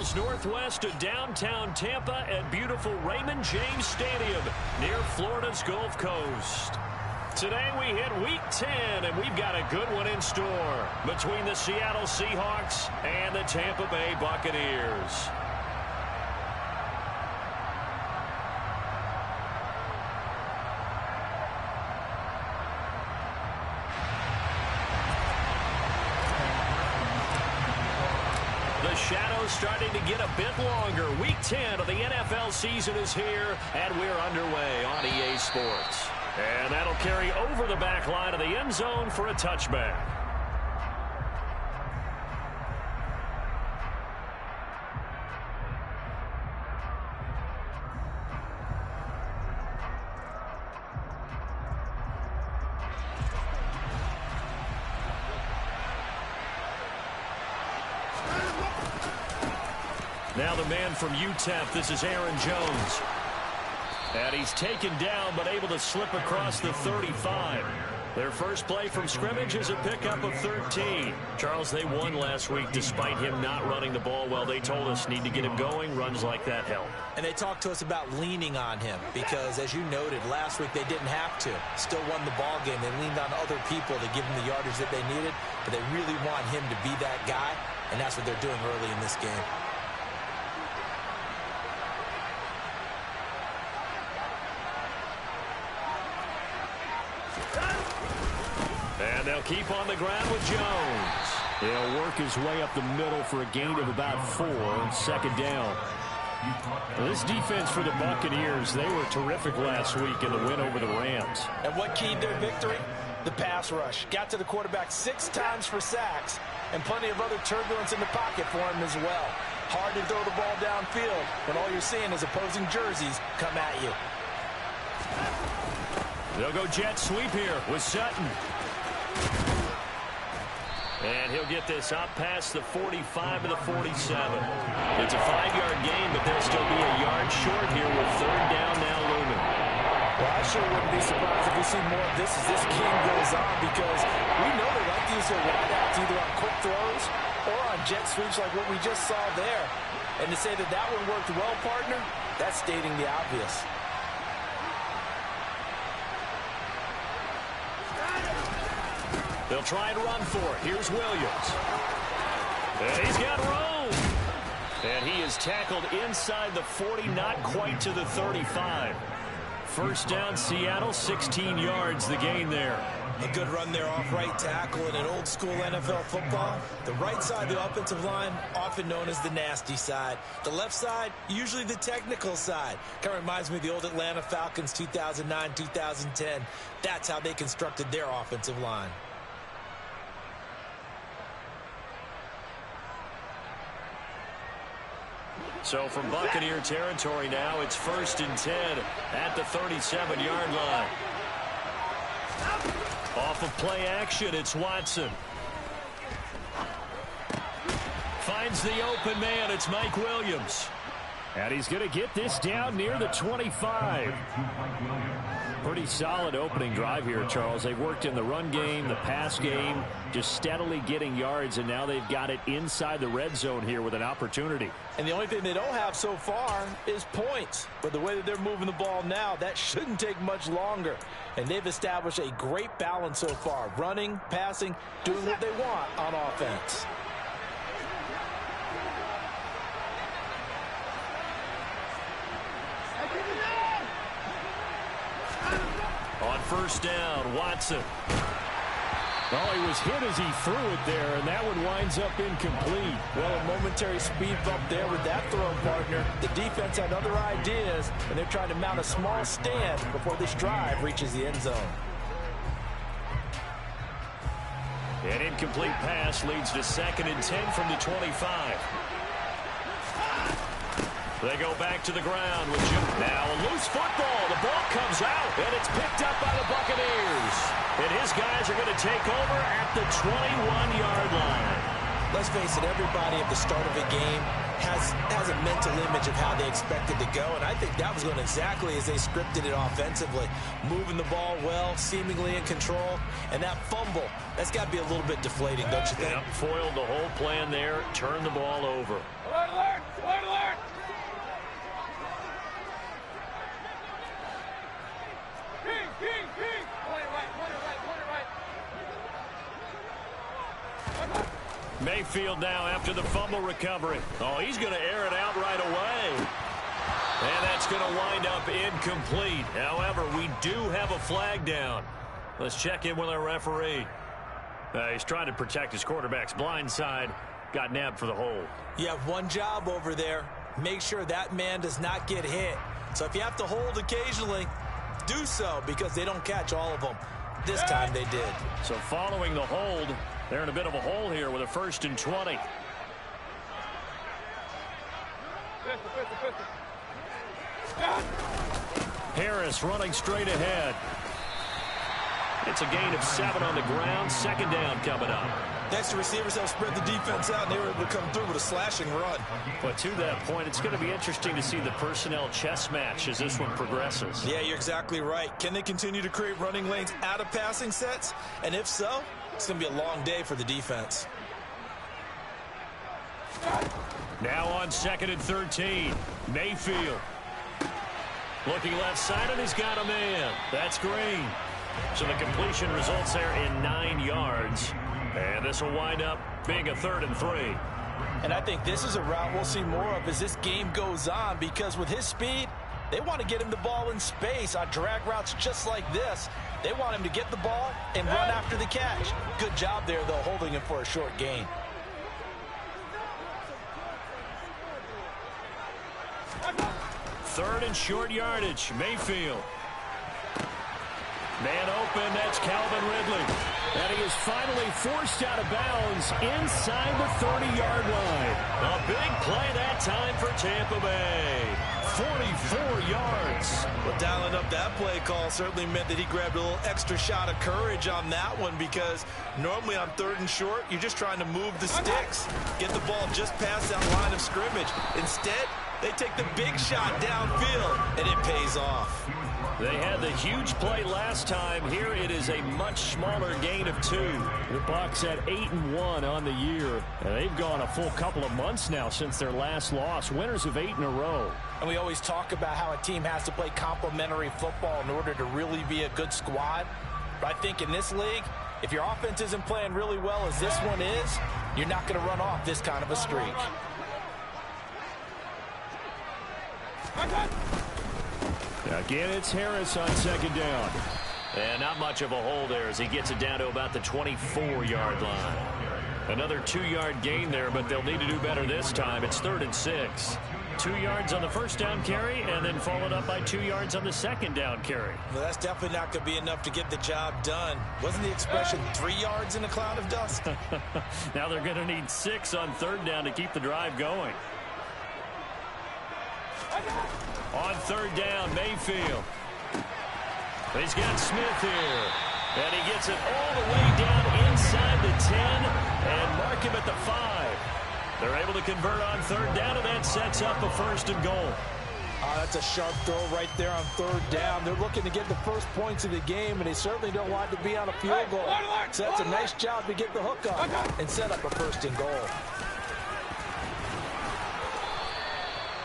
is northwest of downtown Tampa at beautiful Raymond James Stadium near Florida's Gulf Coast. Today we hit Week 10, and we've got a good one in store between the Seattle Seahawks and the Tampa Bay Buccaneers. The shadow's starting to get a bit longer. Week 10 of the NFL season is here, and we're underway on EA Sports. And that'll carry over the back line of the end zone for a touchback. Now the man from UTEP, this is Aaron Jones. And he's taken down but able to slip across the 35. Their first play from scrimmage is a pickup of 13. Charles, they won last week despite him not running the ball well. They told us need to get him going. Runs like that help. And they talked to us about leaning on him because, as you noted, last week they didn't have to. Still won the ball game. They leaned on other people to give him the yardage that they needed, but they really want him to be that guy, and that's what they're doing early in this game. And they'll keep on the ground with Jones. He'll work his way up the middle for a gain of about 4, second down. This defense for the Buccaneers, they were terrific last week in the win over the Rams. And what keyed their victory? The pass rush. Got to the quarterback 6 times for sacks, and plenty of other turbulence in the pocket for him as well. Hard to throw the ball downfield when all you're seeing is opposing jerseys come at you. They'll go jet sweep here with Sutton. And he'll get this up past the 45 to the 47. It's a 5-yard gain, but they'll still be a yard short here with third down now looming. Well, I sure wouldn't be surprised if we see more of this as this game goes on, because we know they like to use their wideouts either on quick throws or on jet sweeps like what we just saw there. And to say that that one worked well, partner, that's stating the obvious. They'll try and run for it. Here's Williams. And he's got room. And he is tackled inside the 40, not quite to the 35. First down, Seattle, 16 yards, the gain there. A good run there off right tackle in an old-school NFL football. The right side, the offensive line, often known as the nasty side. The left side, usually the technical side. Kind of reminds me of the old Atlanta Falcons 2009-2010. That's how they constructed their offensive line. So from Buccaneer territory now, it's 1st and 10 at the 37-yard line. Off of play action, it's Watson. Finds the open man, it's Mike Williams. And he's going to get this down near the 25. Pretty solid opening drive here, Charles. They've worked in the run game, the pass game, just steadily getting yards, and now they've got it inside the red zone here with an opportunity. And the only thing they don't have so far is points. But the way that they're moving the ball now, that shouldn't take much longer. And they've established a great balance so far. Running, passing, doing what they want on offense. On first down, Watson. Oh, he was hit as he threw it there, and that one winds up incomplete. Well, a momentary speed bump there with that throw, partner. The defense had other ideas, and they're trying to mount a small stand before this drive reaches the end zone. An incomplete pass leads to 2nd and 10 from the 25. They go back to the ground with Jim. Now a loose football. The ball comes out, and it's picked up by the Buccaneers. And his guys are going to take over at the 21-yard line. Let's face it, everybody at the start of a game has a mental image of how they expect it to go, and I think that was going exactly as they scripted it offensively. Moving the ball well, seemingly in control, and that fumble, that's got to be a little bit deflating, don't you think? Yep, foiled the whole plan there, turned the ball over. Mayfield now after the fumble recovery. Oh, he's going to air it out right away. And that's going to wind up incomplete. However, we do have a flag down. Let's check in with our referee. He's trying to protect his quarterback's blind side. Got nabbed for the hold. You have one job over there. Make sure that man does not get hit. So if you have to hold occasionally, do so, because they don't catch all of them. This time they did. So following the hold, they're in a bit of a hole here with a 1st and 20. Harris running straight ahead. It's a gain of 7 on the ground. 2nd down coming up. Next, the receivers have spread the defense out, and they were able to come through with a slashing run. But to that point, it's going to be interesting to see the personnel chess match as this one progresses. Yeah, you're exactly right. Can they continue to create running lanes out of passing sets? And if so, it's going to be a long day for the defense. Now on 2nd and 13. Mayfield. Looking left side, and he's got a man. That's Green. So the completion results there in 9 yards. And this will wind up being a 3rd and 3. And I think this is a route we'll see more of as this game goes on, because with his speed, they want to get him the ball in space on drag routes just like this. They want him to get the ball and run after the catch. Good job there, though, holding him for a short gain. Third and short yardage. Mayfield. Man open, that's Calvin Ridley. And he is finally forced out of bounds inside the 30-yard line. A big play that time for Tampa Bay. 44 yards. Well, dialing up that play call certainly meant that he grabbed a little extra shot of courage on that one, because normally on 3rd and short, you're just trying to move the sticks, get the ball just past that line of scrimmage. Instead, they take the big shot downfield, and it pays off. They had the huge play last time. Here it is a much smaller gain of 2. The Bucs at 8-1 on the year. And they've gone a full couple of months now since their last loss. Winners of 8 in a row. And we always talk about how a team has to play complementary football in order to really be a good squad. But I think in this league, if your offense isn't playing really well as this one is, you're not going to run off this kind of a streak. Again, it's Harris on 2nd down. And not much of a hole there as he gets it down to about the 24-yard line. Another 2-yard gain there, but they'll need to do better this time. It's 3rd and 6. 2 yards on the 1st down carry, and then followed up by 2 yards on the 2nd down carry. Well, that's definitely not going to be enough to get the job done. Wasn't the expression 3 yards in a cloud of dust? Now they're going to need 6 on 3rd down to keep the drive going. On 3rd down, Mayfield. He's got Smith here. And he gets it all the way down inside the 10 and mark him at the 5. They're able to convert on 3rd down, and that sets up a 1st and goal. That's a sharp throw right there on 3rd down. They're looking to get the first points of the game, and they certainly don't want to be on a field goal. So that's a nice job to get the hook up and set up a 1st and goal.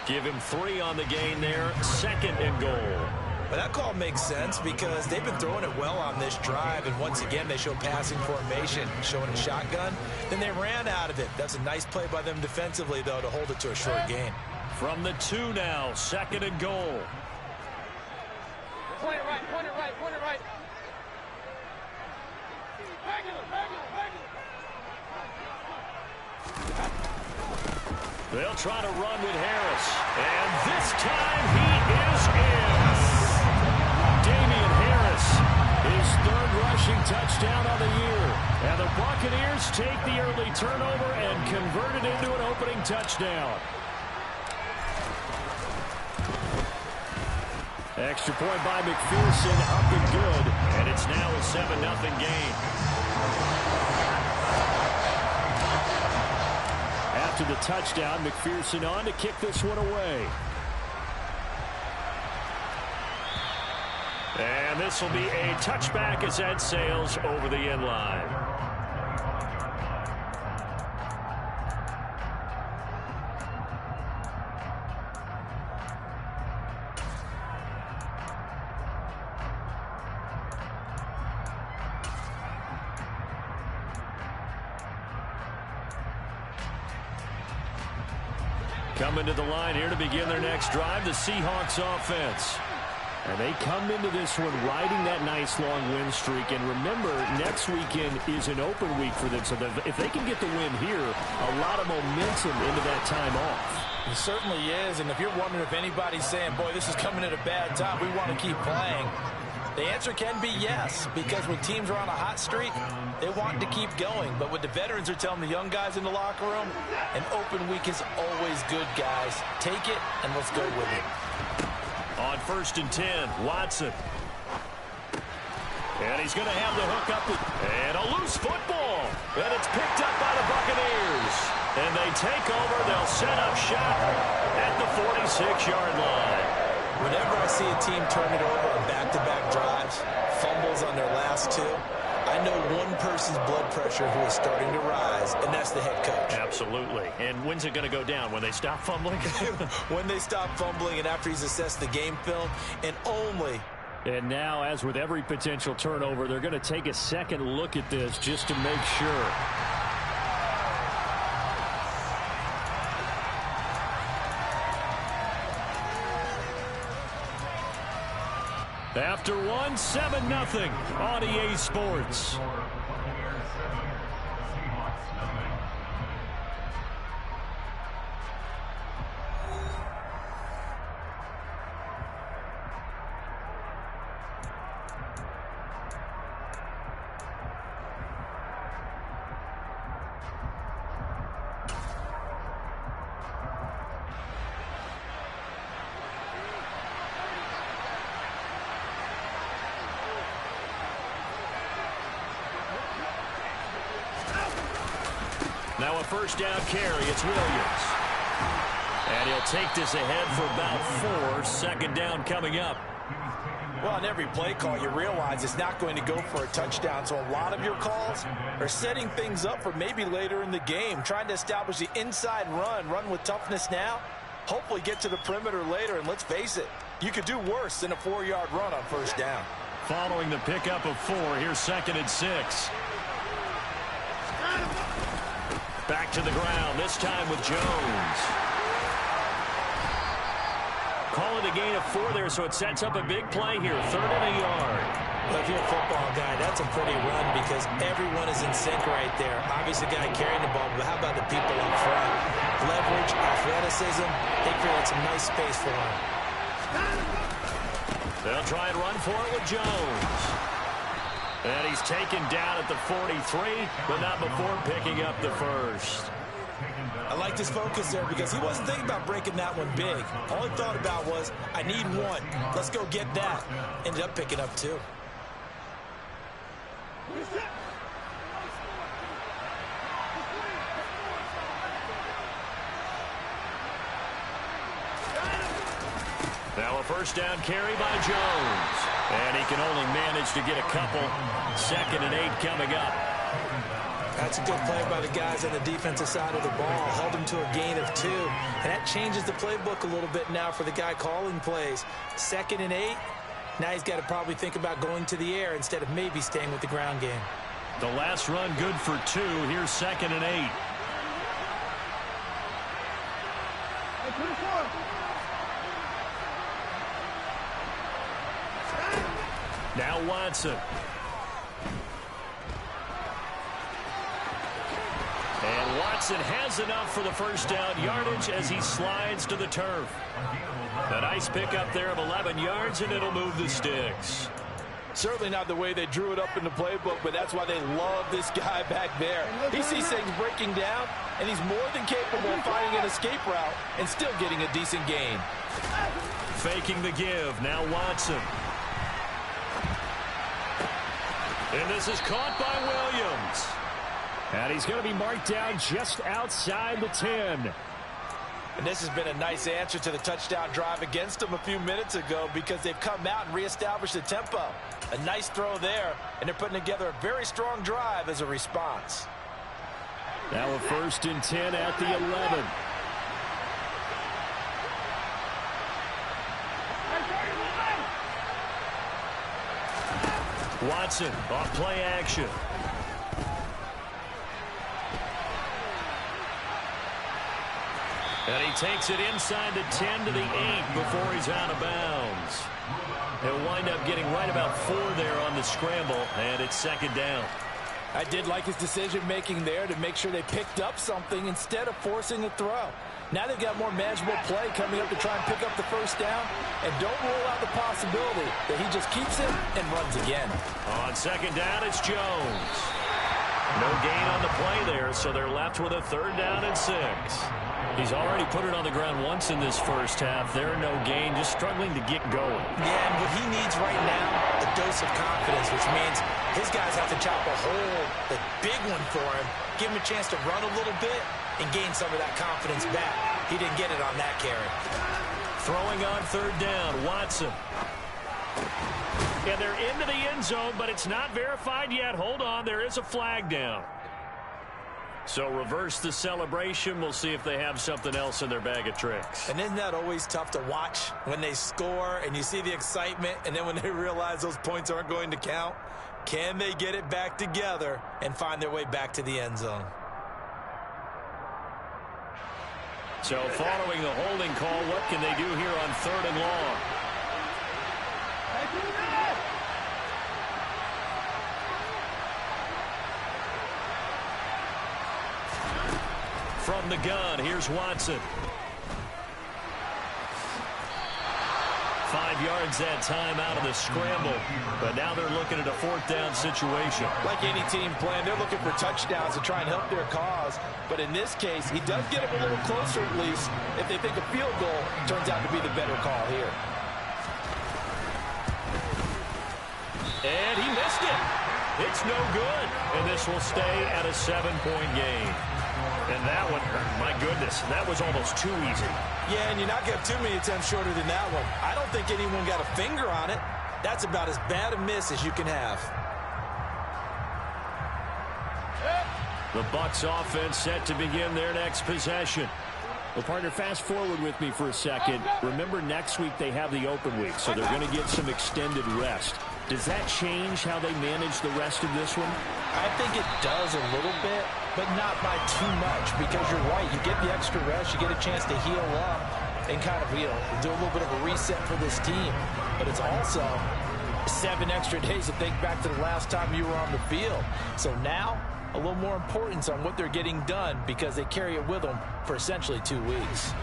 Give him 3 on the gain there. 2nd and goal. But that call makes sense because they've been throwing it well on this drive, and once again they show passing formation, showing a shotgun. Then they ran out of it. That's a nice play by them defensively, though, to hold it to a short gain. From the 2 now, 2nd and goal. Point it right, point it right, point it right. They'll try to run with Harris. And this time he is in. Damian Harris, his 3rd rushing touchdown of the year. And the Buccaneers take the early turnover and convert it into an opening touchdown. Extra point by McPherson, up and good. And it's now a 7-0 game. After the touchdown, McPherson on to kick this one away. And this will be a touchback as that sails over the end line. Coming to the line here to begin their next drive, the Seahawks offense. And they come into this one riding that nice long win streak. And remember, next weekend is an open week for them. So if they can get the win here, a lot of momentum into that time off. It certainly is. And if you're wondering if anybody's saying, boy, this is coming at a bad time, we want to keep playing, the answer can be yes. Because when teams are on a hot streak, they want to keep going. But what the veterans are telling the young guys in the locker room, an open week is always good, guys. Take it and let's go with it. On 1st and 10, Watson. And he's going to have the hook up. And a loose football. And it's picked up by the Buccaneers. And they take over. They'll set up shop at the 46-yard line. Whenever I see a team turn it over on back-to-back drives, fumbles on their last two, I know one person's blood pressure who is starting to rise, and that's the head coach. Absolutely. And when's it going to go down? When they stop fumbling? When they stop fumbling and after he's assessed the game film, and only. And now, as with every potential turnover, they're going to take a second look at this just to make sure. After one, 7-0 on EA Sports. Now a first down carry. It's Williams. And he'll take this ahead for about 4. Second down coming up. Well, on every play call, you realize it's not going to go for a touchdown. So a lot of your calls are setting things up for maybe later in the game, trying to establish the inside run with toughness now, hopefully get to the perimeter later. And let's face it, you could do worse than a 4-yard run on first down. Following the pickup of 4, here's 2nd and 6. Back to the ground, this time with Jones. Call it a gain of 4 there, so it sets up a big play here. 3rd and a yard. Well, if you're a football guy, that's a pretty run because everyone is in sync right there. Obviously, the guy carrying the ball, but how about the people up front? Leverage, athleticism, they create some nice space for him. They'll try and run for it with Jones. And he's taken down at the 43, but not before picking up the first. I liked his focus there because he wasn't thinking about breaking that one big. All he thought about was, I need 1. Let's go get that. Ended up picking up 2. Now a first down carry by Jones. And he can only manage to get a couple. 2nd and 8 coming up. That's a good play by the guys on the defensive side of the ball. Held him to a gain of 2. And that changes the playbook a little bit now for the guy calling plays. 2nd and 8. Now he's got to probably think about going to the air instead of maybe staying with the ground game. The last run good for 2. Here's 2nd and 8. Now Watson. And Watson has enough for the first down yardage as he slides to the turf. A nice pickup there of 11 yards, and it'll move the sticks. Certainly not the way they drew it up in the playbook, but that's why they love this guy back there. He sees things breaking down, and he's more than capable of finding an escape route and still getting a decent gain. Faking the give. Now Watson. And this is caught by Williams. And he's going to be marked down just outside the 10. And this has been a nice answer to the touchdown drive against them a few minutes ago because they've come out and reestablished the tempo. A nice throw there, and they're putting together a very strong drive as a response. Now a 1st and 10 at the 11. Watson off play action. And he takes it inside the 10 to the 8 before he's out of bounds. He'll wind up getting right about 4 there on the scramble, and it's second down. I did like his decision-making there to make sure they picked up something instead of forcing a throw. Now they've got more manageable play coming up to try and pick up the first down, and don't rule out the possibility that he just keeps it and runs again. On second down, it's Jones. No gain on the play there, so they're left with a third down and 6. He's already put it on the ground once in this first half. There, no gain, just struggling to get going. Yeah, and what he needs right now, a dose of confidence, which means his guys have to chop a hole, the big one for him, give him a chance to run a little bit and gain some of that confidence back. He didn't get it on that carry. Throwing on third down, Watson. And they're into the end zone, but it's not verified yet. Hold on, there is a flag down. So reverse the celebration. We'll see if they have something else in their bag of tricks. And isn't that always tough to watch when they score and you see the excitement, and then when they realize those points aren't going to count? Can they get it back together and find their way back to the end zone? So following the holding call, what can they do here on third and long? From the gun, here's Watson. 5 yards that time out of the scramble. But now they're looking at a fourth down situation. Like any team playing, they're looking for touchdowns to try and help their cause. But in this case, he does get them a little closer at least if they think a field goal turns out to be the better call here. And he missed it. It's no good. And this will stay at a 7-point game. And that one, my goodness, that was almost too easy. Yeah, and you're not going to have too many attempts shorter than that one. I don't think anyone got a finger on it. That's about as bad a miss as you can have. The Bucs offense set to begin their next possession. Well, partner, fast forward with me for a second. Remember, next week they have the open week, so they're going to get some extended rest. Does that change how they manage the rest of this one? I think it does a little bit, but not by too much, because you're right. You get the extra rest, you get a chance to heal up and kind of, do a little bit of a reset for this team. But it's also 7 extra days to think back to the last time you were on the field. So now, a little more importance on what they're getting done because they carry it with them for essentially 2 weeks.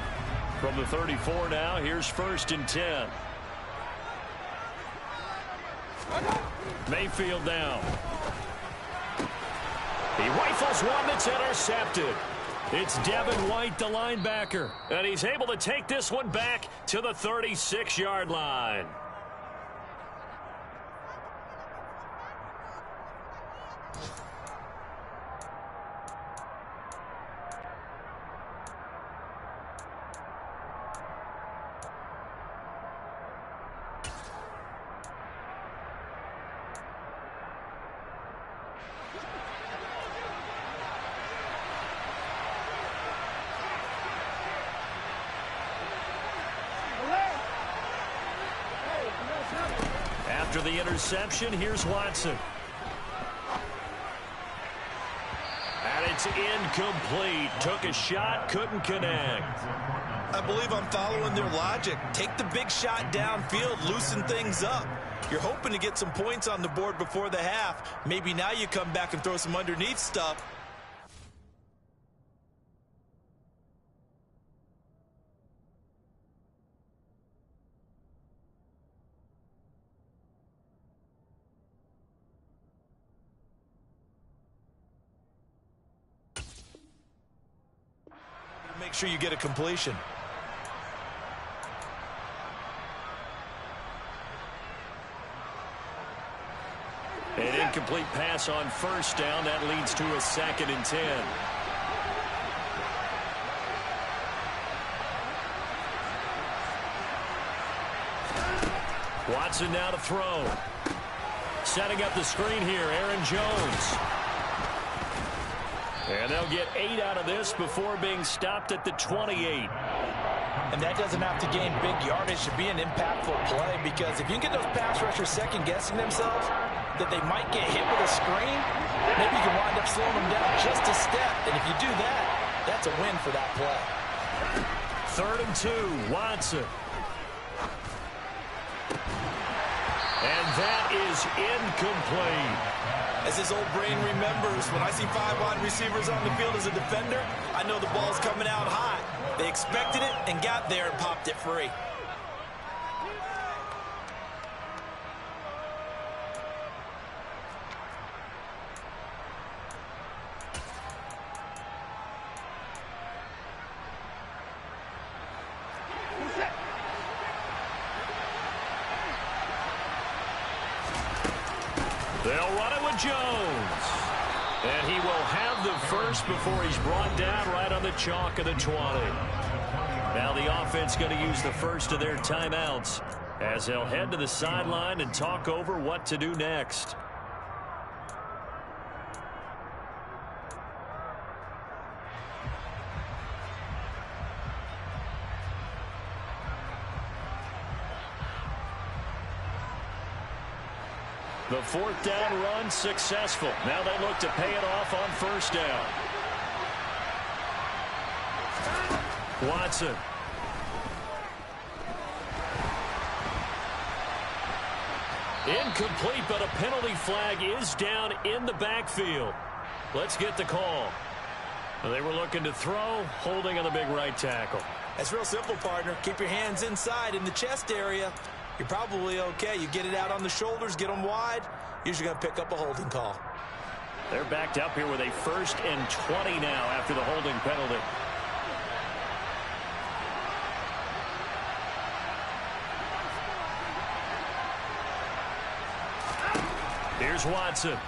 From the 34 now, here's first and 10. Mayfield down. He rifles one that's intercepted. It's Devin White, the linebacker. And he's able to take this one back to the 36-yard line. After the interception, here's Watson. And it's incomplete. Took a shot, couldn't connect. I believe I'm following their logic. Take the big shot downfield, loosen things up. You're hoping to get some points on the board before the half. Maybe now you come back and throw some underneath stuff. Make sure you get a completion. An incomplete pass on first down. That leads to a 2nd and 10. Watson now to throw. Setting up the screen here, Aaron Jones. And they'll get 8 out of this before being stopped at the 28. And that doesn't have to gain big yardage to be an impactful play, because if you can get those pass rushers second-guessing themselves that they might get hit with a screen, maybe you can wind up slowing them down just a step. And if you do that, that's a win for that play. 3rd and 2. Watson. And that is incomplete. As his old brain remembers, when I see 5 wide receivers on the field as a defender, I know the ball's coming out hot. They expected it and got there and popped it free. They'll run it with Jones. And he will have the first before he's brought down right on the chalk of the 20. Now the offense going to use the first of their timeouts as they'll head to the sideline and talk over what to do next. The 4th down run successful. Now they look to pay it off on 1st down. Watson. Incomplete, but a penalty flag is down in the backfield. Let's get the call. They were looking to throw, holding on the big right tackle. That's real simple, partner. Keep your hands inside in the chest area. You're probably okay. You get it out on the shoulders, get them wide, usually going to pick up a holding call. They're backed up here with a 1st and 20 now after the holding penalty. Here's Watson.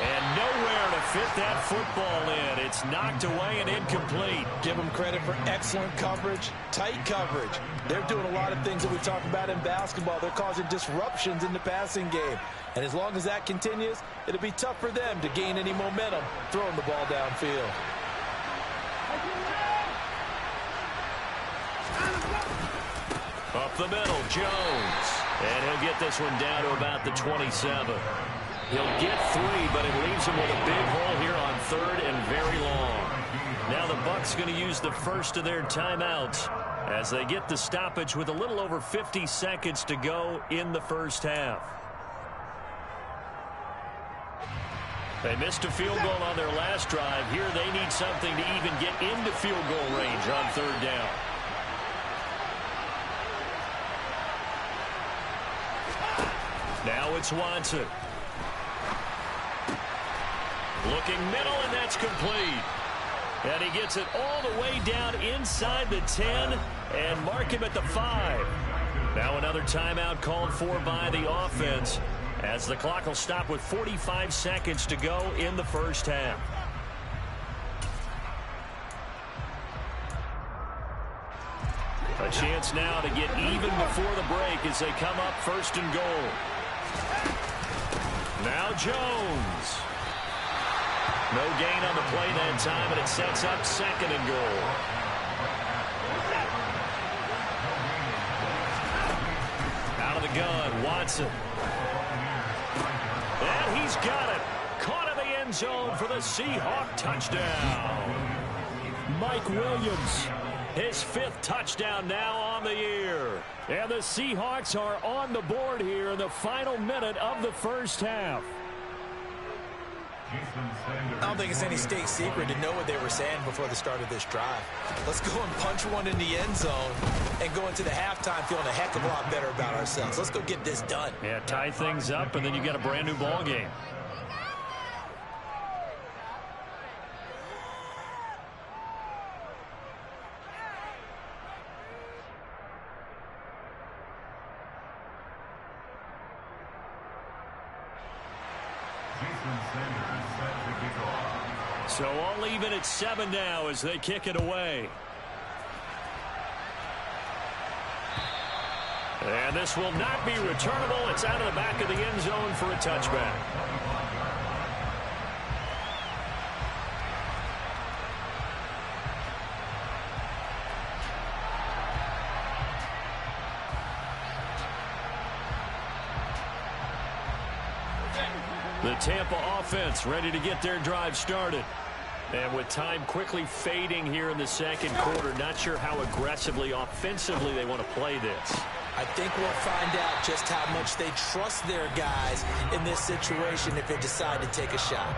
And nowhere to fit that football in. It's knocked away and incomplete. Give them credit for excellent coverage, tight coverage. They're doing a lot of things that we talk about in basketball. They're causing disruptions in the passing game. And as long as that continues, it'll be tough for them to gain any momentum throwing the ball downfield. Up the middle, Jones. And he'll get this one down to about the 27. He'll get 3, but it leaves him with a big hole here on 3rd and very long. Now the Bucs going to use the first of their timeouts as they get the stoppage with a little over 50 seconds to go in the 1st half. They missed a field goal on their last drive. Here they need something to even get into field goal range on 3rd down. Now it's Watson. Looking middle, and that's complete. And he gets it all the way down inside the 10 and mark him at the 5. Now another timeout called for by the offense as the clock will stop with 45 seconds to go in the 1st half. A chance now to get even before the break as they come up 1st and goal. Now Jones. No gain on the play that time, and it sets up 2nd and goal. Out of the gun, Watson. And he's got it. Caught in the end zone for the Seahawk touchdown. Mike Williams, his 5th touchdown now on the year. And the Seahawks are on the board here in the final minute of the 1st half. I don't think it's any state secret to know what they were saying before the start of this drive. Let's go and punch one in the end zone and go into the halftime feeling a heck of a lot better about ourselves. Let's go get this done. Yeah, tie things up, and then you got a brand new ball game. So all even at 7 now as they kick it away. And this will not be returnable. It's out of the back of the end zone for a touchback. The Tampa offense ready to get their drive started. And with time quickly fading here in the second quarter, not sure how aggressively, offensively they want to play this. I think we'll find out just how much they trust their guys in this situation if they decide to take a shot.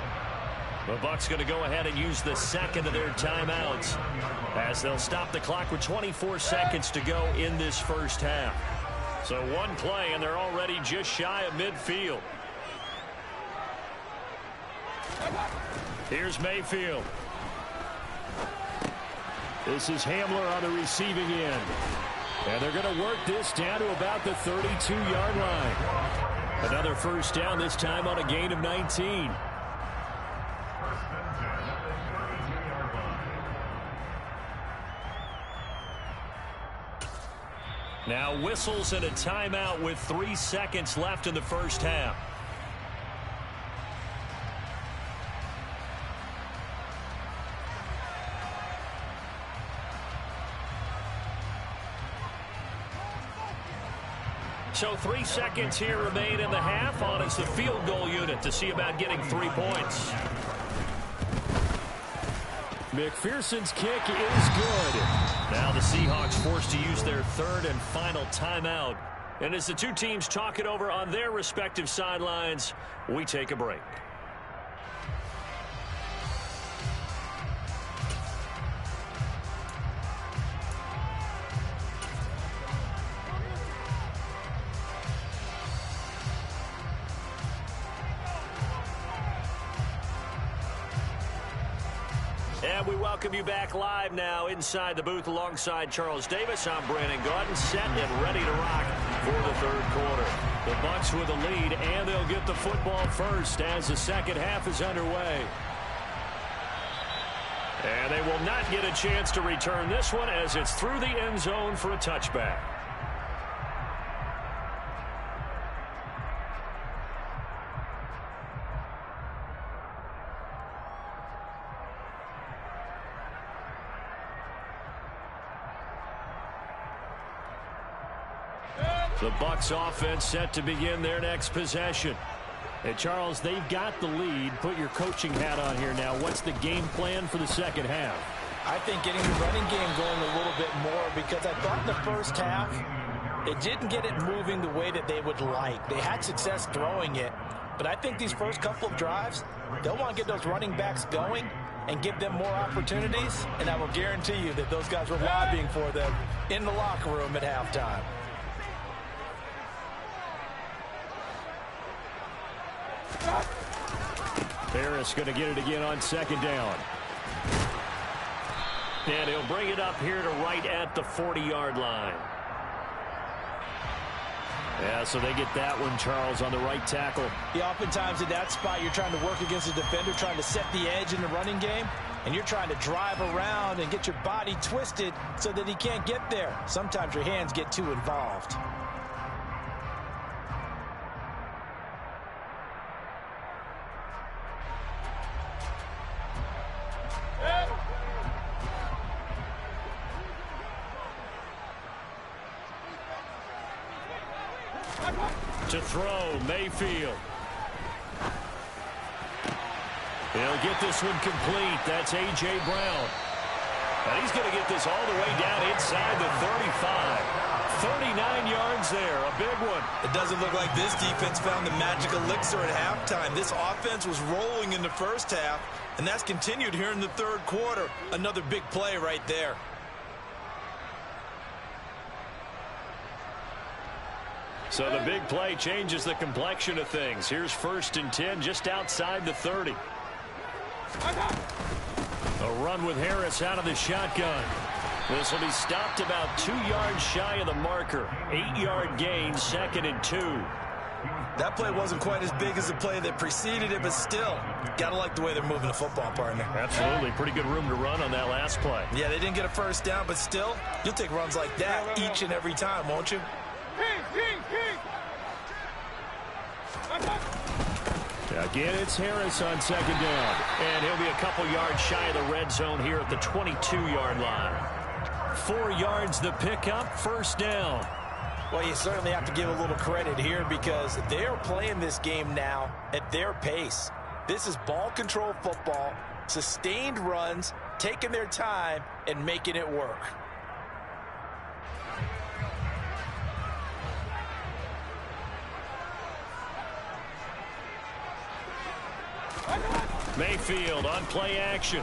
The Bucs going to go ahead and use the second of their timeouts as they'll stop the clock with 24 seconds to go in this first half. So one play, and they're already just shy of midfield. Here's Mayfield. This is Hamler on the receiving end. And they're going to work this down to about the 32-yard line. Another first down, this time on a gain of 19. Now whistles and a timeout with 3 seconds left in the first half. So 3 seconds here remain in the half. On is the field goal unit to see about getting 3 points. McPherson's kick is good. Now the Seahawks forced to use their third and final timeout. And as the two teams talk it over on their respective sidelines, we take a break. And we welcome you back live now inside the booth alongside Charles Davis. I'm Brandon Gaudin, set and ready to rock for the third quarter. The Bucs with a lead, and they'll get the football first as the second half is underway. And they will not get a chance to return this one as it's through the end zone for a touchback. The Bucs offense set to begin their next possession. Hey, Charles, they've got the lead. Put your coaching hat on here now. What's the game plan for the second half? I think getting the running game going a little bit more, because I thought in the first half they didn't get it moving the way that they would like. They had success throwing it, but I think these first couple of drives, they'll want to get those running backs going and give them more opportunities, and I will guarantee you that those guys were lobbying for them in the locker room at halftime. Harris going to get it again on second down. And he'll bring it up here to right at the 40-yard line. Yeah, so they get that one, Charles, on the right tackle. Yeah, oftentimes in that spot, you're trying to work against a defender, trying to set the edge in the running game, and you're trying to drive around and get your body twisted so that he can't get there. Sometimes your hands get too involved. To throw, Mayfield. He'll get this one complete. That's A.J. Brown. And he's going to get this all the way down inside the 35. 39 yards there, a big one. It doesn't look like this defense found the magic elixir at halftime. This offense was rolling in the first half, and that's continued here in the third quarter. Another big play right there. So the big play changes the complexion of things. Here's 1st and 10 just outside the 30. A run with Harris out of the shotgun. This will be stopped about 2 yards shy of the marker. 8-yard gain, 2nd and 2. That play wasn't quite as big as the play that preceded it, but still, gotta like the way they're moving the football, partner. Absolutely. Pretty good room to run on that last play. Yeah, they didn't get a first down, but still, you'll take runs like that each and every time, won't you? Again, it's Harris on second down. And he'll be a couple yards shy of the red zone here at the 22-yard line. 4 yards the pickup, 1st down. Well, you certainly have to give a little credit here because they are playing this game now at their pace. This is ball control football. Sustained runs, taking their time, and making it work. Mayfield on play action.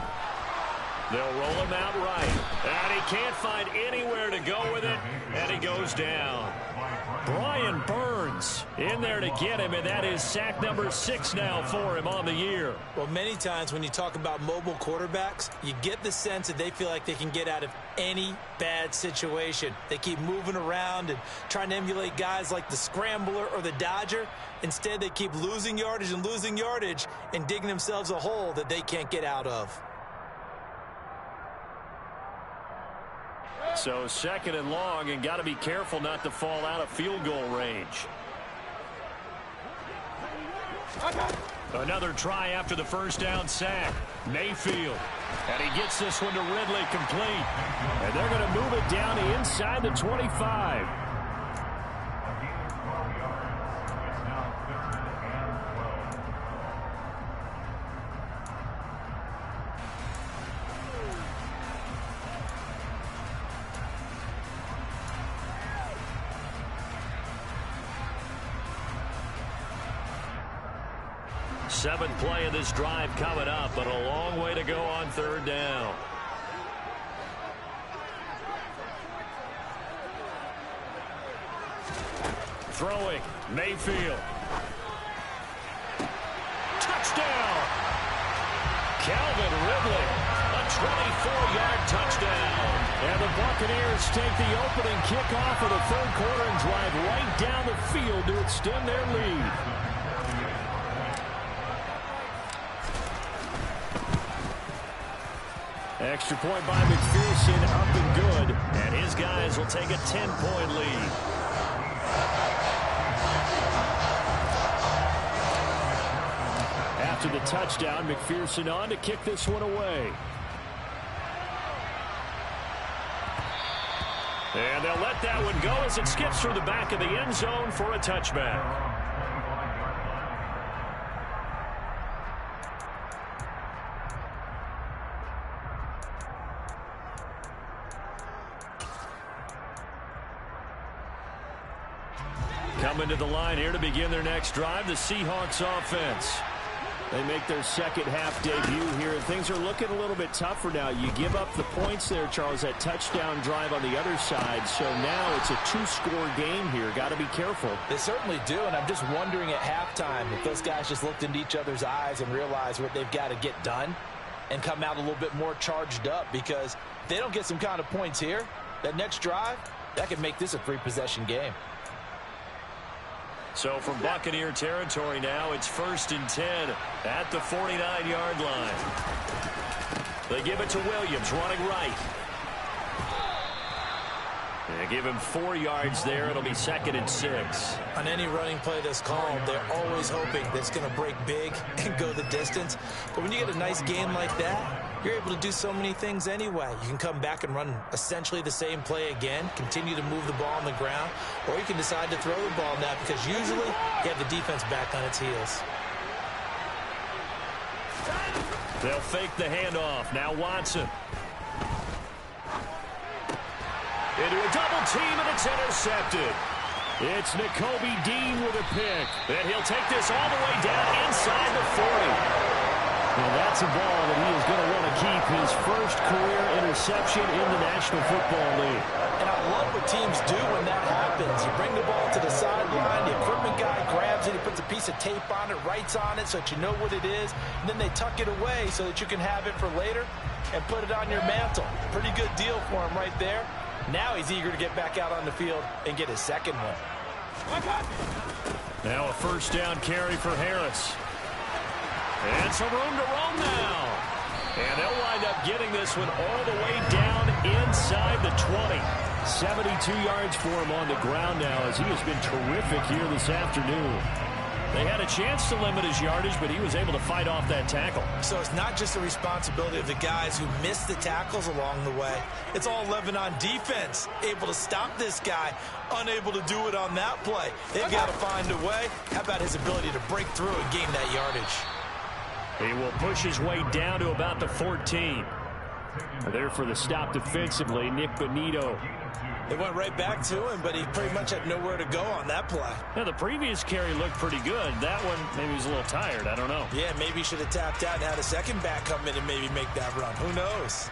They'll roll him out right. And he can't find anywhere to go with it, and he goes down. Brian Burns in there to get him, and that is sack number 6 now for him on the year. Well, many times when you talk about mobile quarterbacks, you get the sense that they feel like they can get out of any bad situation. They keep moving around and trying to emulate guys like the Scrambler or the Dodger. Instead, they keep losing yardage and digging themselves a hole that they can't get out of. So 2nd and long, and got to be careful not to fall out of field goal range. Another try after the first down sack. Mayfield. And he gets this one to Ridley complete. And they're going to move it down to inside the 25. Seventh play of this drive coming up, but a long way to go on 3rd down. Throwing, Mayfield. Touchdown! Calvin Ridley, a 24-yard touchdown. And the Buccaneers take the opening kickoff of the 3rd quarter and drive right down the field to extend their lead. Extra point by McPherson, up and good. And his guys will take a 10-point lead. After the touchdown, McPherson on to kick this one away. And they'll let that one go as it skips through the back of the end zone for a touchback. Coming to the line here to begin their next drive, the Seahawks offense. They make their second half debut here, and things are looking a little bit tougher now. You give up the points there, Charles, that touchdown drive on the other side. So now it's a 2-score game here. Got to be careful. They certainly do, and I'm just wondering at halftime if those guys just looked into each other's eyes and realized what they've got to get done and come out a little bit more charged up, because if they don't get some kind of points here, that next drive, that could make this a 3-possession game. So from Buccaneer territory now, it's 1st and 10 at the 49-yard line. They give it to Williams, running right. They give him 4 yards there. It'll be 2nd and 6. On any running play that's called, they're always hoping that it's going to break big and go the distance. But when you get a nice game like that, you're able to do so many things anyway. You can come back and run essentially the same play again, continue to move the ball on the ground, or you can decide to throw the ball now, because usually you have the defense back on its heels. They'll fake the handoff. Now Watson. Into a double team, and it's intercepted. It's Nakobe Dean with a pick. And he'll take this all the way down inside the 40. Well, that's a ball that he is going to want to keep, his first career interception in the National Football League. And I love what teams do when that happens. You bring the ball to the sideline, the equipment guy grabs it, he puts a piece of tape on it, writes on it so that you know what it is, and then they tuck it away so that you can have it for later and put it on your mantle. Pretty good deal for him right there. Now he's eager to get back out on the field and get his second one. Now a 1st down carry for Harris. And some room to roam now. And they'll wind up getting this one all the way down inside the 20. 72 yards for him on the ground now, as he has been terrific here this afternoon. They had a chance to limit his yardage, but he was able to fight off that tackle. So it's not just the responsibility of the guys who missed the tackles along the way. It's all Lebanon defense, able to stop this guy, unable to do it on that play. They've got to find a way. How about his ability to break through and gain that yardage? He will push his way down to about the 14. There for the stop defensively, Nick Bonito. They went right back to him, but he pretty much had nowhere to go on that play. Now, the previous carry looked pretty good. That one, maybe he was a little tired. I don't know. Yeah, maybe he should have tapped out and had a second back come in and maybe make that run. Who knows?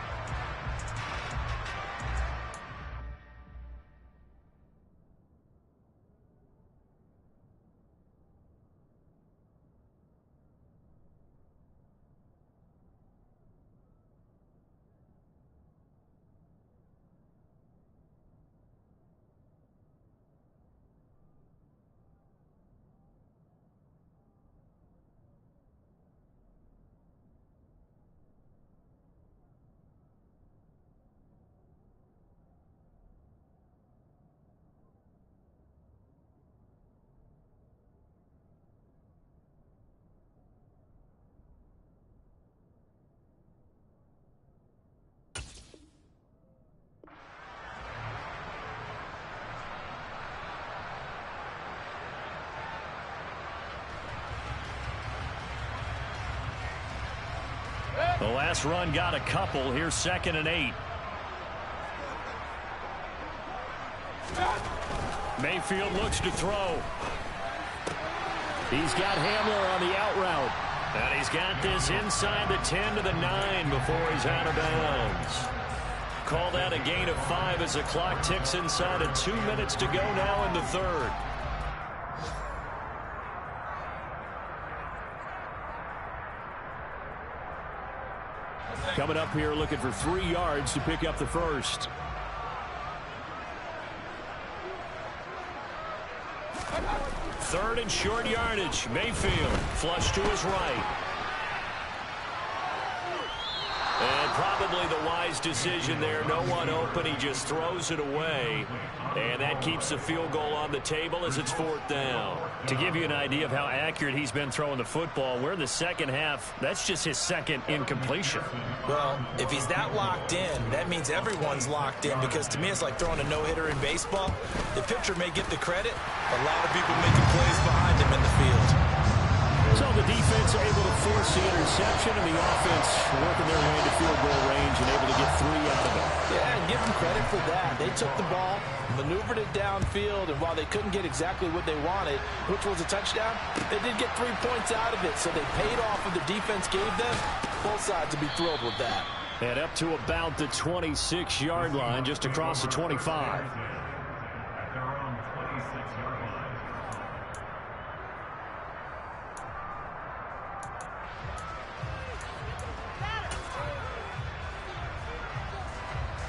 The last run got a couple. Here's 2nd and 8. Mayfield looks to throw. He's got Hamler on the out route. And he's got this inside the 10 to the 9 before he's out of bounds. Call that a gain of 5 as the clock ticks inside of 2 minutes to go now in the third. Coming up here looking for 3 yards to pick up the first. Third and short yardage. Mayfield flush to his right. And probably the wise decision there. No one open. He just throws it away. And that keeps the field goal on the table as it's 4th down. To give you an idea of how accurate he's been throwing the football, we're in the second half. That's just his second incompletion. Well, if he's that locked in, that means everyone's locked in, because to me it's like throwing a no-hitter in baseball. The pitcher may get the credit, a lot of people making plays behind him in the field. So the defense able to force the interception, and the offense working their way into field goal range and able to get 3 out of it. Yeah, and give them credit for that. They took the ball, maneuvered it downfield, and while they couldn't get exactly what they wanted, which was a touchdown, they did get 3 points out of it, so they paid off what the defense gave them. Both sides would be thrilled with that. And up to about the 26-yard line, just across the 25.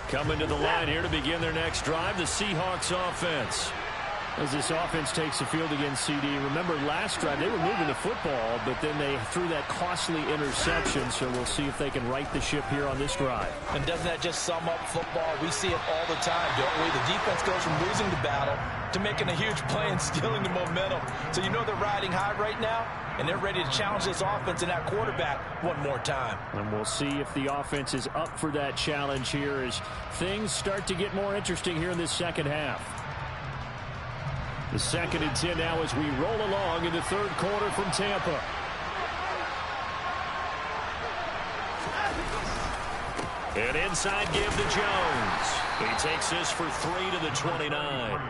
Coming to the line here to begin their next drive, the Seahawks offense. As this offense takes the field against CD. Remember last drive, they were moving the football, but then they threw that costly interception, so we'll see if they can right the ship here on this drive. And doesn't that just sum up football? We see it all the time, don't we? The defense goes from losing the battle to making a huge play and stealing the momentum. So you know they're riding high right now, and they're ready to challenge this offense and that quarterback one more time. And we'll see if the offense is up for that challenge here as things start to get more interesting here in this second half. The 2nd and 10 now as we roll along in the third quarter from Tampa. And inside give to Jones. He takes this for 3 to the 29.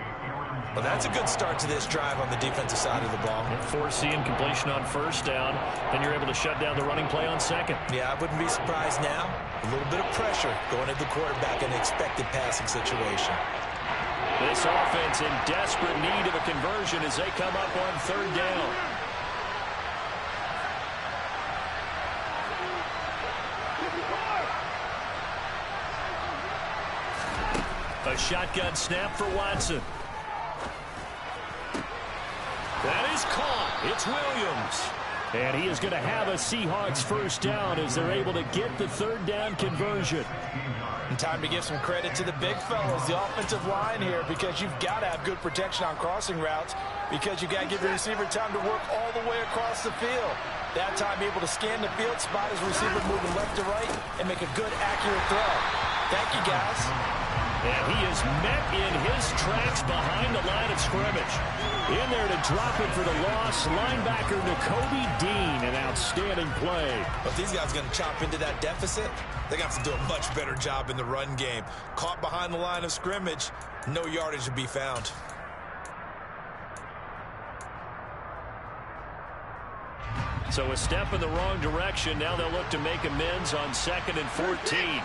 Well, that's a good start to this drive on the defensive side of the ball. Force the incompletion on first down. Then you're able to shut down the running play on second. Yeah, I wouldn't be surprised now. A little bit of pressure going at the quarterback in an expected passing situation. This offense in desperate need of a conversion as they come up on 3rd down. A shotgun snap for Watson. That is caught. It's Williams. And he is going to have a Seahawks first down as they're able to get the 3rd down conversion. And time to give some credit to the big fellas, the offensive line here, because you've got to have good protection on crossing routes, because you've got to give the receiver time to work all the way across the field. That time able to scan the field, spot his receiver moving left to right, and make a good, accurate throw. Thank you, guys. And he is met in his tracks behind the line of scrimmage. In there to drop it for the loss, linebacker Nakobe Dean, an outstanding play. If these guys are going to chop into that deficit, they're going to have to do a much better job in the run game. Caught behind the line of scrimmage, no yardage to be found. So a step in the wrong direction. Now they'll look to make amends on 2nd and 14.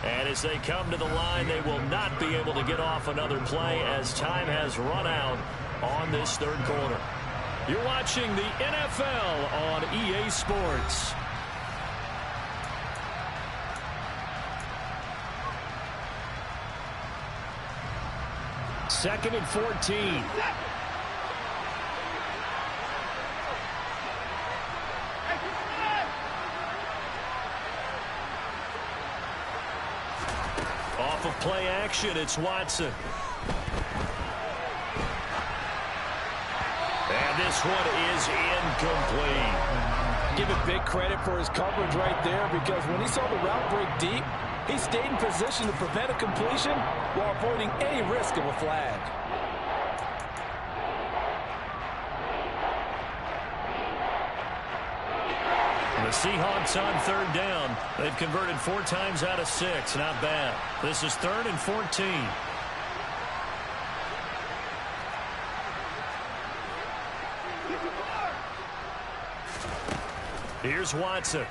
And as they come to the line, they will not be able to get off another play as time has run out on this third quarter. You're watching the NFL on EA Sports. Second and 14. Off of play action, it's Watson. And this one is incomplete. Give it big credit for his coverage right there, because when he saw the route break deep, he stayed in position to prevent a completion while avoiding any risk of a flag. The Seahawks on third down. They've converted 4 times out of 6. Not bad. This is 3rd and 14. Here's Watson.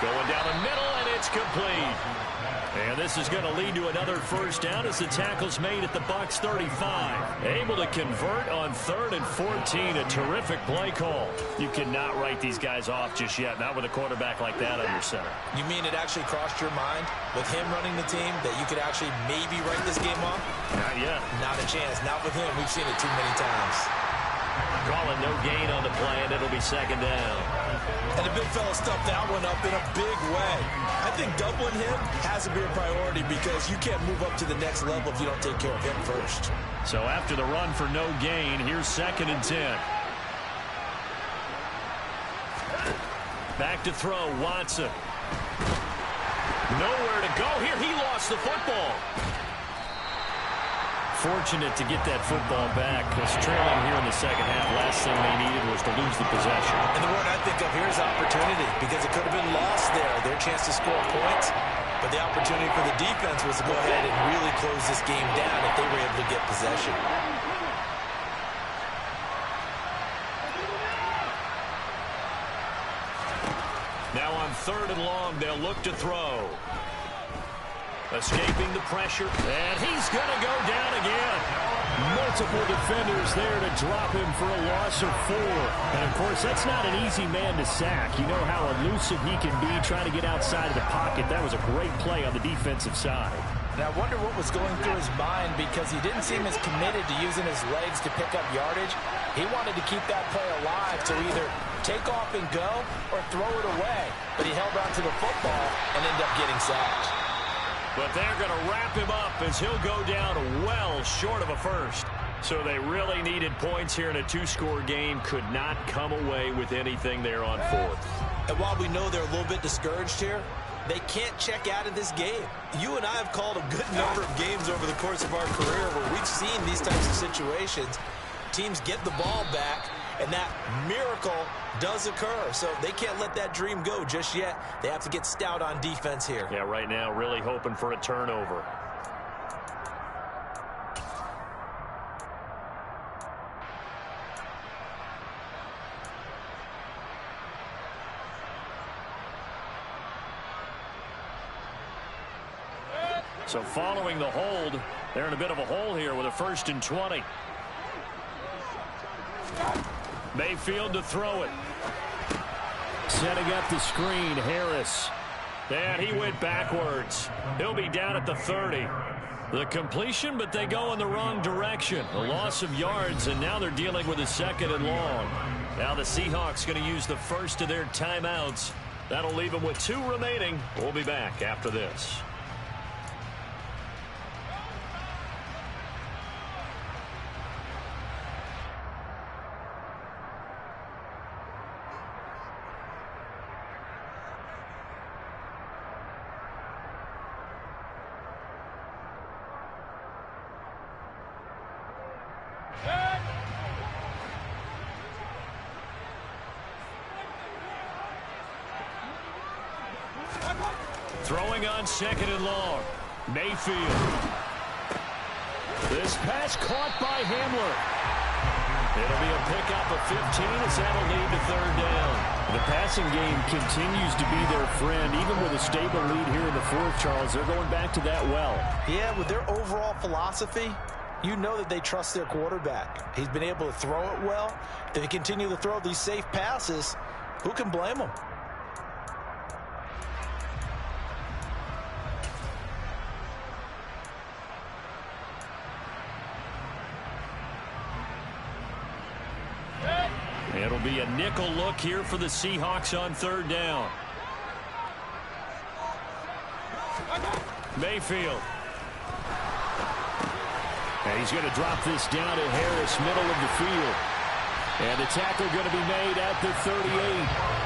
Going down the middle, and it's complete. And this is going to lead to another first down as the tackle's made at the Bucs 35. Able to convert on 3rd and 14. A terrific play call. You cannot write these guys off just yet, not with a quarterback like that under center. You mean it actually crossed your mind with him running the team that you could actually maybe write this game off? Not yet. Not a chance. Not with him. We've seen it too many times. Calling no gain on the play, and it'll be 2nd down. And the big fella stuffed that one up in a big way. I think doubling him has to be a priority, because you can't move up to the next level if you don't take care of him first. So after the run for no gain, here's 2nd and 10. Back to throw, Watson. Nowhere to go here. He lost the football. Fortunate to get that football back, because trailing here in the second half, last thing they needed was to lose the possession. And the word I think of here is opportunity, because it could have been lost there, their chance to score points. But the opportunity for the defense was to go ahead and really close this game down if they were able to get possession. Now on 3rd and long, they'll look to throw. Escaping the pressure, and he's going to go down again. Multiple defenders there to drop him for a loss of 4. And, of course, that's not an easy man to sack. You know how elusive he can be trying to get outside of the pocket. That was a great play on the defensive side. And I wonder what was going through his mind, because he didn't seem as committed to using his legs to pick up yardage. He wanted to keep that play alive to either take off and go or throw it away. But he held on to the football and ended up getting sacked. But they're going to wrap him up as he'll go down well short of a first. So they really needed points here in a 2-score game. Could not come away with anything there on 4th. And while we know they're a little bit discouraged here, they can't check out of this game. You and I have called a good number of games over the course of our career where we've seen these types of situations. Teams get the ball back, and that miracle does occur. So they can't let that dream go just yet. They have to get stout on defense here. Yeah, right now really hoping for a turnover. So following the hold, they're in a bit of a hole here with a 1st and 20. Mayfield to throw it. Setting up the screen, Harris. And he went backwards. He'll be down at the 30. The completion, but they go in the wrong direction. A loss of yards, and now they're dealing with a 2nd and long. Now the Seahawks going to use the first of their timeouts. That'll leave them with 2 remaining. We'll be back after this. going on 2nd and long. Mayfield. This pass caught by Hamler. It'll be a pickup of 15 as that'll lead to 3rd down. The passing game continues to be their friend. Even with a stable lead here in the 4th, Charles, they're going back to that well. Yeah, with their overall philosophy, you know that they trust their quarterback. He's been able to throw it well. If they continue to throw these safe passes, who can blame them? It'll be a nickel look here for the Seahawks on 3rd down. Mayfield. And he's going to drop this down to Harris, middle of the field. And the tackle going to be made at the 38.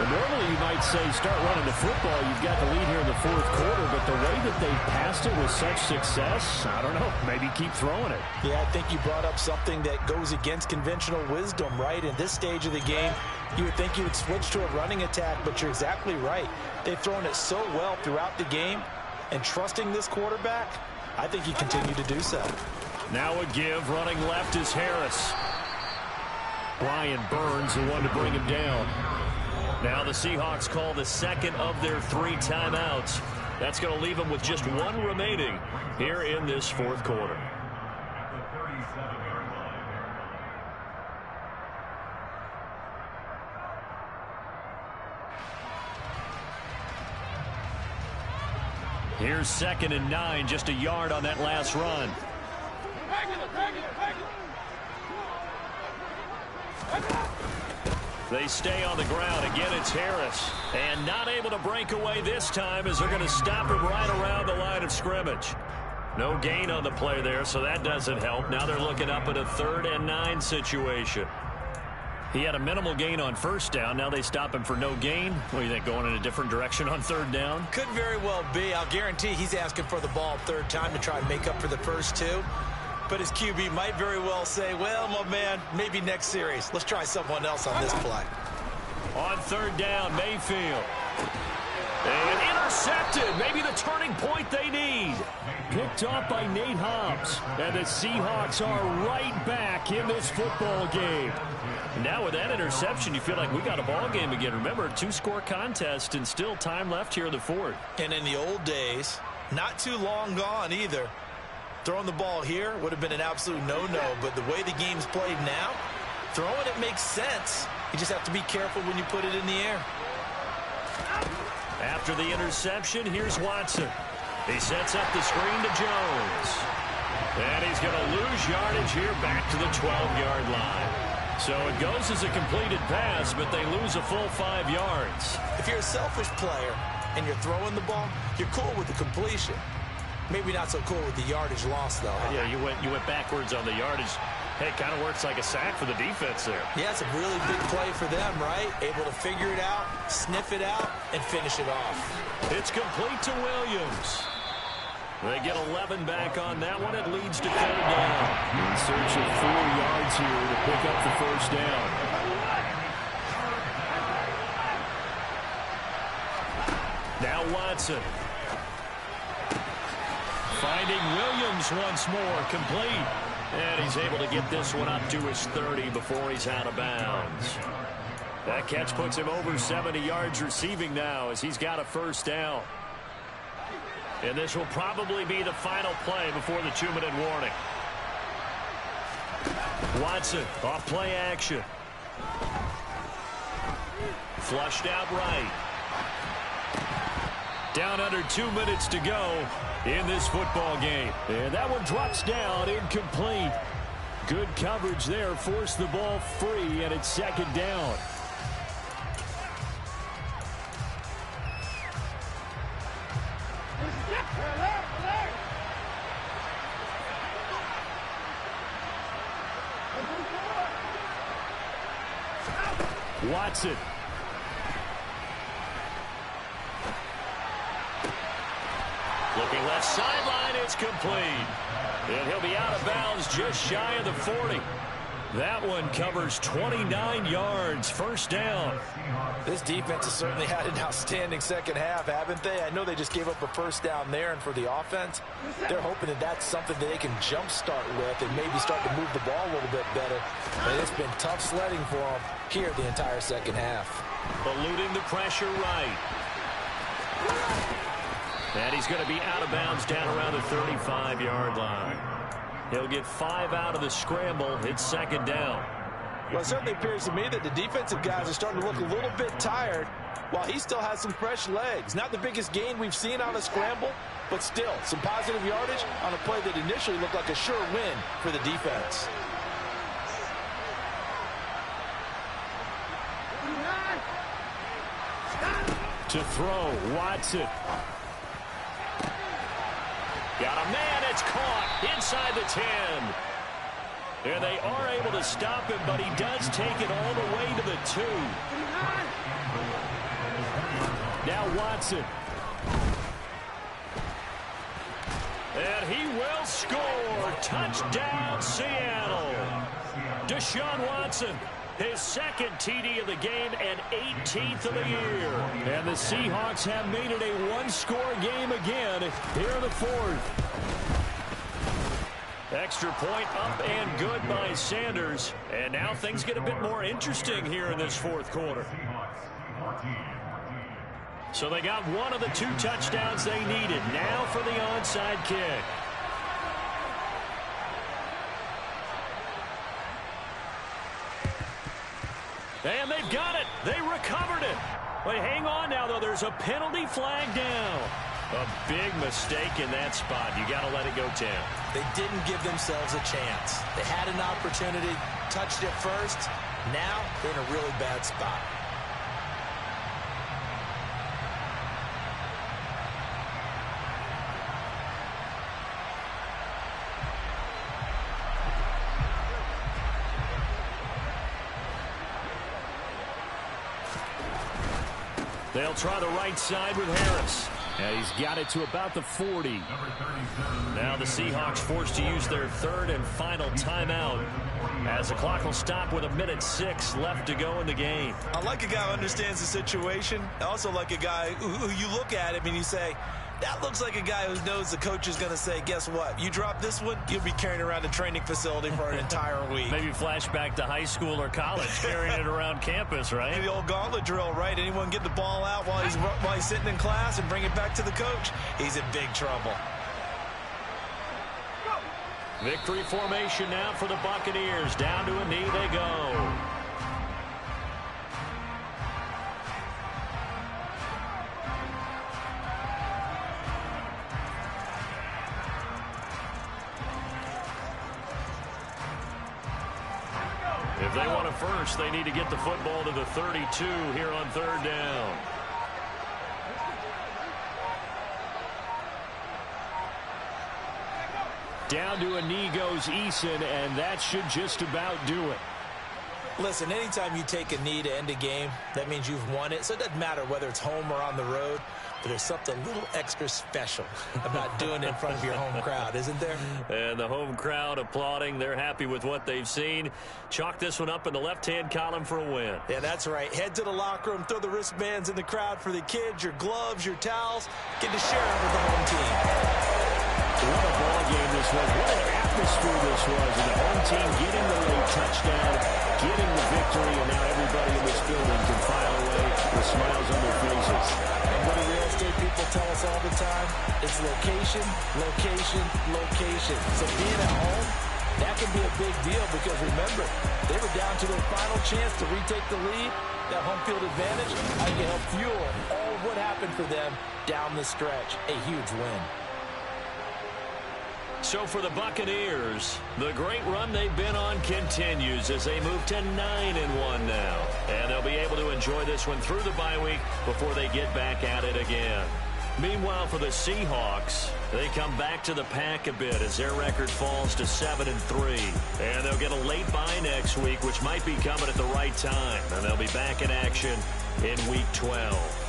Well, normally you might say start running the football. You've got the lead here in the 4th quarter, but the way that they passed it with such success, I don't know, maybe keep throwing it. Yeah, I think you brought up something that goes against conventional wisdom, right? In this stage of the game, you would think you would switch to a running attack, but you're exactly right. They've thrown it so well throughout the game, and trusting this quarterback, I think you continue to do so. Now a give, running left is Harris. Brian Burns, the one to bring him down. Now the Seahawks call the 2nd of their 3 timeouts. That's going to leave them with just 1 remaining here in this 4th quarter. Here's 2nd and 9, just a yard on that last run. They stay on the ground. Again, it's Harris. And not able to break away this time as they're going to stop him right around the line of scrimmage. No gain on the play there, so that doesn't help. Now they're looking up at a 3rd and 9 situation. He had a minimal gain on 1st down. Now they stop him for no gain. What do you think, going in a different direction on 3rd down? Could very well be. I'll guarantee he's asking for the ball 3rd time to try and make up for the first 2. But his QB might very well say, well, my man, maybe next series. Let's try someone else on this play. On 3rd down, Mayfield. And intercepted. Maybe the turning point they need. Picked off by Nate Hobbs. And the Seahawks are right back in this football game. Now with that interception, you feel like we got a ball game again. Remember, 2-score contest and still time left here in the 4th. And in the old days, not too long gone either, throwing the ball here would have been an absolute no-no, but the way the game's played now, throwing it makes sense. You just have to be careful when you put it in the air. After the interception, here's Watson. He sets up the screen to Jones. And he's going to lose yardage here back to the 12-yard line. So it goes as a completed pass, but they lose a full 5 yards. If you're a selfish player and you're throwing the ball, you're cool with the completion. Maybe not so cool with the yardage loss, though. Yeah, you went backwards on the yardage. Hey, it kind of works like a sack for the defense there. Yeah, it's a really big play for them, right? Able to figure it out, sniff it out, and finish it off. It's complete to Williams. They get 11 back on that one. It leads to 3rd down. In search of 4 yards here to pick up the 1st down. Now Watson. Finding Williams once more, complete. And he's able to get this one up to his 30 before he's out of bounds. That catch puts him over 70 yards receiving now as he's got a 1st down. And this will probably be the final play before the 2-minute warning. Watson, off play action. Flushed out right. Down under 2 minutes to go in this football game. And that one drops down, incomplete. Good coverage there, forced the ball free, and it's 2nd down. Watson. Looking left sideline, it's complete. And he'll be out of bounds just shy of the 40. That one covers 29 yards. First down. This defense has certainly had an outstanding second half, haven't they? I know they just gave up a first down there, and for the offense, they're hoping that that's something that they can jumpstart with and maybe start to move the ball a little bit better. But it's been tough sledding for them here the entire second half. Eluding the pressure right. And he's going to be out of bounds down around the 35-yard line. He'll get 5 out of the scramble. It's second down. Well, it certainly appears to me that the defensive guys are starting to look a little bit tired while he still has some fresh legs. Not the biggest gain we've seen on a scramble, but still some positive yardage on a play that initially looked like a sure win for the defense. To throw, Watson. Got a man, it's caught inside the 10. And they are able to stop him, but he does take it all the way to the 2. Now Watson. And he will score. Touchdown, Seattle. Deshaun Watson, his second TD of the game and 18th of the year. And the Seahawks have made it a one-score game again here in the fourth. Extra point up and good by Sanders. And now things get a bit more interesting here in this fourth quarter. So they got one of the 2 touchdowns they needed. Now for the onside kick. And they've got it. They recovered it. But hang on now, though. There's a penalty flag down. A big mistake in that spot. You got to let it go, Tim. They didn't give themselves a chance. They had an opportunity, touched it first. Now they're in a really bad spot. They'll try the right side with Harris. And he's got it to about the 40. Now the Seahawks forced to use their third and final timeout as the clock will stop with 1:06 left to go in the game. I like a guy who understands the situation. I also like a guy who you look at him and you say, that looks like a guy who knows the coach is going to say, guess what? You drop this one, you'll be carrying around a training facility for an entire week. Maybe flashback to high school or college, carrying it around campus, right? The old gauntlet drill, right? Anyone get the ball out while he's sitting in class and bring it back to the coach? He's in big trouble. Victory formation now for the Buccaneers. Down to a knee they go. If they want it first, they need to get the football to the 32 here on third down. Down to a knee goes Eason, and that should just about do it. Listen, anytime you take a knee to end a game, that means you've won it. So it doesn't matter whether it's home or on the road, but there's something a little extra special about doing it in front of your home crowd, isn't there? And the home crowd applauding. They're happy with what they've seen. Chalk this one up in the left-hand column for a win. Yeah, that's right. Head to the locker room, throw the wristbands in the crowd for the kids, your gloves, your towels. Get to share it with the home team. What a ball game this was. What an atmosphere this was. And the home team getting the late touchdown, getting the victory, and now everybody in this building can file away with smiles on their faces. And what do real estate people tell us all the time? It's location, location, location. So being at home, that can be a big deal because remember, they were down to their final chance to retake the lead. That home field advantage, I can help fuel all of what happened for them down the stretch. A huge win. So for the Buccaneers, the great run they've been on continues as they move to 9-1 now. And they'll be able to enjoy this one through the bye week before they get back at it again. Meanwhile, for the Seahawks, they come back to the pack a bit as their record falls to 7-3. And they'll get a late bye next week, which might be coming at the right time. And they'll be back in action in Week 12.